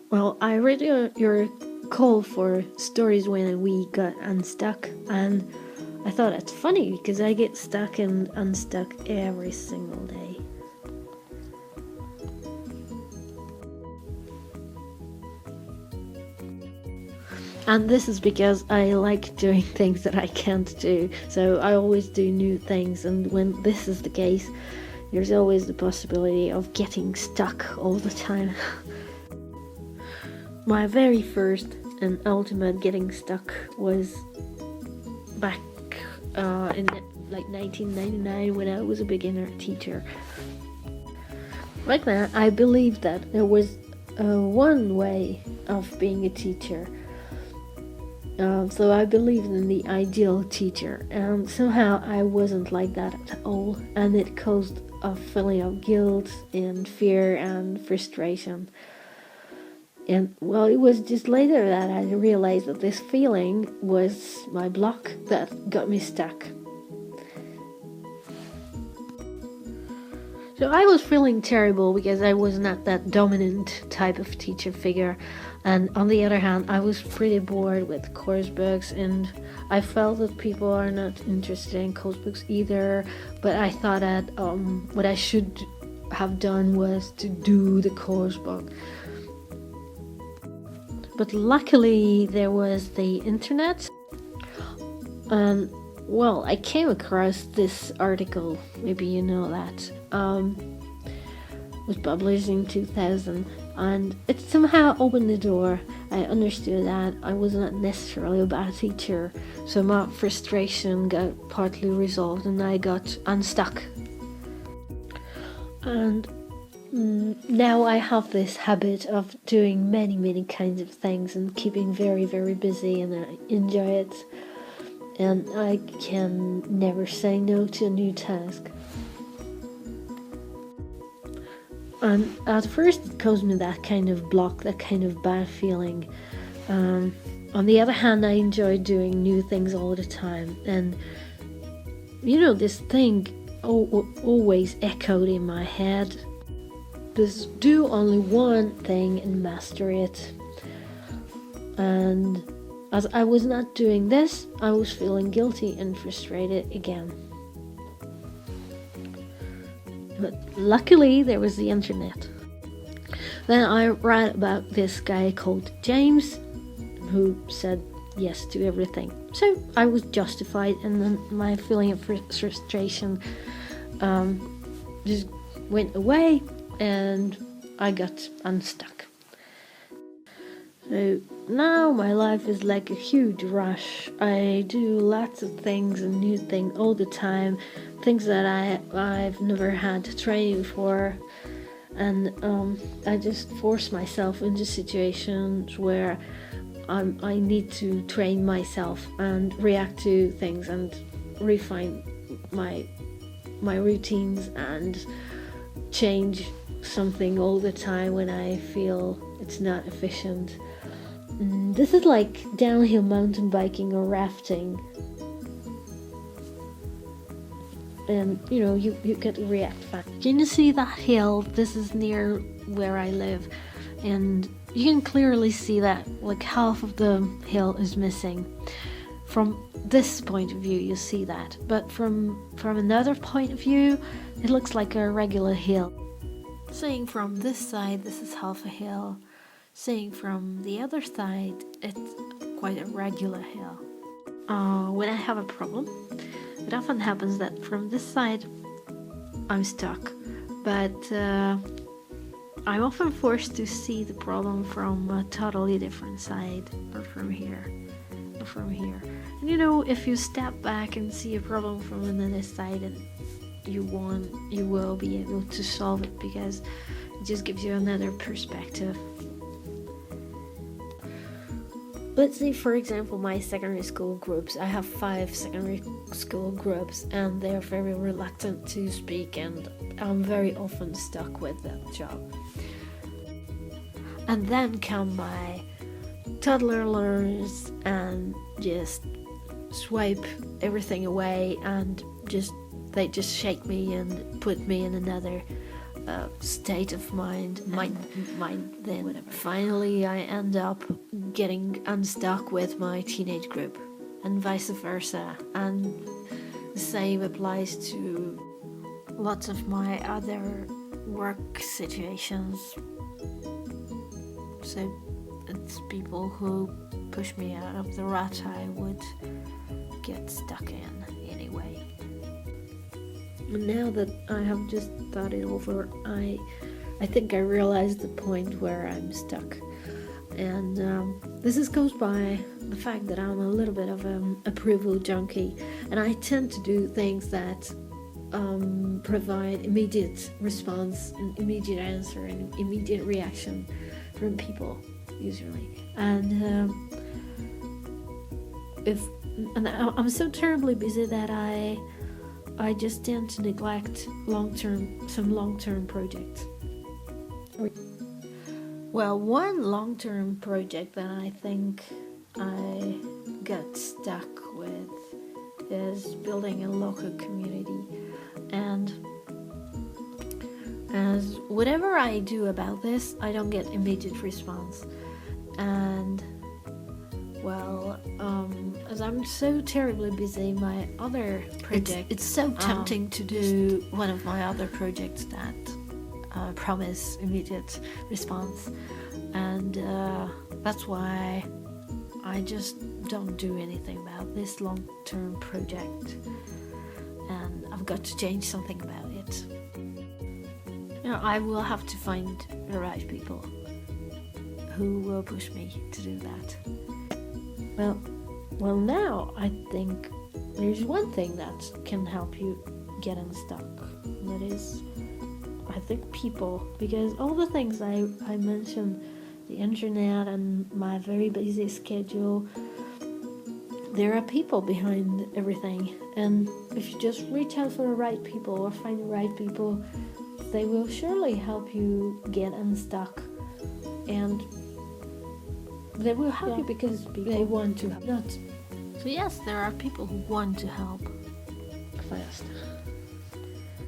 Well, I read your call for stories when we got unstuck, and I thought it's funny because I get stuck and unstuck every single day. And this is because I like doing things that I can't do, so I always do new things, and when this is the case, there's always the possibility of getting stuck all the time. My very first and ultimate getting stuck was back in like 1999 when I was a beginner teacher. Back then, I believed that there was one way of being a teacher. So I believed in the ideal teacher, and somehow I wasn't like that at all, and it caused a feeling of guilt and fear and frustration. And well, it was just later that I realized that this feeling was my block that got me stuck. So I was feeling terrible because I was not that dominant type of teacher figure. And on the other hand, I was pretty bored with course books, and I felt that people are not interested in course books either. But I thought that what I should have done was to do the course book. But luckily, there was the internet. And well, I came across this article, maybe you know that, was published in 2000, and it somehow opened the door. I understood that I was not necessarily a bad teacher, so my frustration got partly resolved and I got unstuck. And now I have this habit of doing many kinds of things and keeping very busy, and I enjoy it. And I can never say no to a new task. And at first it caused me that kind of block, that kind of bad feeling. On the other hand, I enjoy doing new things all the time. And this thing always echoed in my head. Just do only one thing and master it. And as I was not doing this, I was feeling guilty and frustrated again. But luckily, there was the internet. Then I read about this guy called James, who said yes to everything. So I was justified, and then my feeling of frustration just went away, and I got unstuck. So now my life is like a huge rush. I do lots of things and new things all the time, things that I've never had training for, and I just force myself into situations where I need to train myself and react to things and refine my routines and change something all the time when I feel it's not efficient. This is like downhill mountain biking or rafting. And you get to react fast. Can you see that hill? This is near where I live, and you can clearly see that like half of the hill is missing. From this point of view, you see that, but from another point of view, it looks like a regular hill. Seeing from this side, this is half a hill. Seeing from the other side, it's quite a regular hill. When I have a problem, it often happens that from this side, I'm stuck, but I'm often forced to see the problem from a totally different side, or from here, or from here. And if you step back and see a problem from another side, and you will be able to solve it, because it just gives you another perspective. Let's say, for example, my secondary school groups. I have 5 secondary school groups, and they're very reluctant to speak, and I'm very often stuck with that job. And then come my toddler learners and just swipe everything away, and they just shake me and put me in another state of mind, then finally I end up getting unstuck with my teenage group, and vice versa, and the same applies to lots of my other work situations. So it's people who push me out of the rut I would get stuck in anyway. Now that I have just thought it over, I think I realized the point where I'm stuck. And this is caused by the fact that I'm a little bit of an approval junkie, and I tend to do things that provide immediate response, an immediate answer, and immediate reaction from people, usually. And I'm so terribly busy that I just tend to neglect some long-term projects. Well, one long-term project that I think I got stuck with is building a local community. And as whatever I do about this, I don't get immediate response. And well, as I'm so terribly busy, my other project, it's so tempting to do one of my other projects that promise immediate response, and that's why I just don't do anything about this long-term project, and I've got to change something about it. I will have to find the right people who will push me to do that. Well, now I think there's one thing that can help you get unstuck. That is, I think, people. Because all the things I mentioned, the internet and my very busy schedule, there are people behind everything. And if you just reach out for the right people or find the right people, they will surely help you get unstuck. And they will help you because they want to help. So yes, there are people who want to help. Fast.